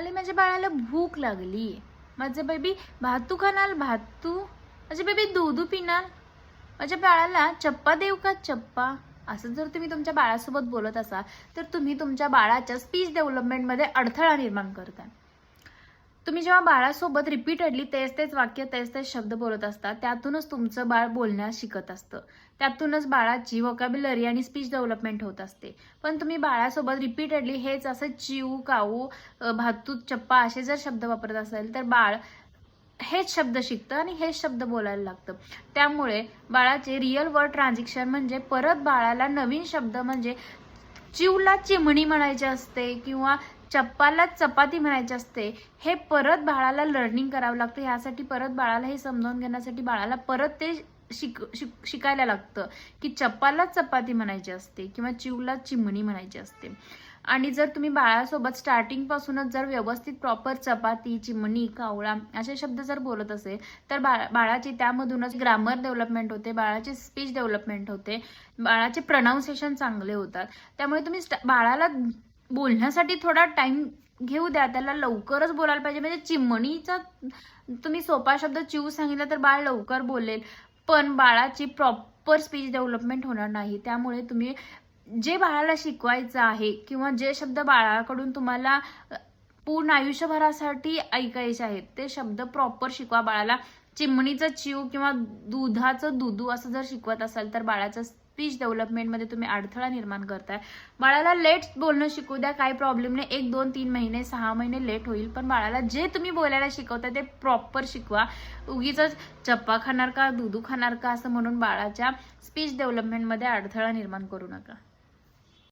आले माझ्या बाळाला भूक लागली, माझं बेबी भातू खाणार भातू, माझे बेबी दूध पिणार, माझ्या बाळाला चप्पा देऊ का चप्पा. असं जर तुम्ही तुमच्या बाळासोबत बोलत असाल तर तुम्ही तुमच्या बाळाच्या स्पीच डेव्हलपमेंटमध्ये अडथळा निर्माण करताय. तुम्ही जेव्हा बाळासोबत रिपीटेडली तेच वाक्य तेच शब्द बोलत असता त्यातूनच तुमचं बाळ बोलण्यास शिकत असतं, त्यातूनच बाळाची व्होकॅब्युलरी आणि स्पीच डेव्हलपमेंट होत असते. पण तुम्ही बाळासोबत रिपीटेडली हेच असं चिऊ काऊ भातू चप्पा असे जर शब्द वापरत असेल तर बाळ हेच शब्द शिकतं आणि हेच शब्द बोलायला लागतं. त्यामुळे बाळाचे रिअल वर्ड ट्रान्झॅक्शन म्हणजे परत बाळाला नवीन शब्द म्हणजे चिवला चिमणी म्हणायचे असते किंवा चप्पाला चपाती म्हणायची असते, हे परत बाळाला लर्निंग करावं लागतं. यासाठी परत बाळाला हे समजावून घेण्यासाठी बाळाला परत ते शिकायला लागतं की चप्पाला चपाती म्हणायची असते किंवा चिवला चिमणी म्हणायची असते. आणि जर तुम्ही बाळासोबत स्टार्टिंग पासूनच जर व्यवस्थित प्रॉपर चपाती चिमणी कावळा असे शब्द जर बोलत असेल तर बाळाची त्यामधूनच ग्रामर डेव्हलपमेंट होते, बाळाची स्पीच डेव्हलपमेंट होते, बाळाचे प्रोनाउन्सिएशन चांगले होतात. त्यामुळे तुम्ही बाळाला बोलण्यासाठी थोडा टाइम घेऊ द्या, त्याला लवकरच बोलायला पाहिजे. म्हणजे चिमणीचा तुम्ही सोपा शब्द चिऊ सांगितला तर बाळ लवकर बोलेल, पण बाळाची प्रॉपर स्पीच डेव्हलपमेंट होणार नाही. त्यामुळे तुम्ही जे बाळाला शिकवायचं आहे किंवा जे शब्द बाळाकडून तुम्हाला पूर्ण आयुष्यभरासाठी ऐकायचे आहेत ते शब्द प्रॉपर शिकवा बाळाला. चिमणीचं चिव किंवा दुधाचं दुधू असं जर शिकवत असाल तर बाळाचं स्पीच डेव्हलपमेंटमध्ये तुम्ही अडथळा निर्माण करताय. बाळाला लेट बोलणं शिकू द्या, काही प्रॉब्लेम नाही. 1 2 3 महिने 6 महिने लेट होईल, पण बाळाला जे तुम्ही बोलायला शिकवता ते प्रॉपर शिकवा. उगीच चप्पा खाणार का दुधू खाणार का असं म्हणून बाळाच्या स्पीच डेव्हलपमेंटमध्ये अडथळा निर्माण करू नका.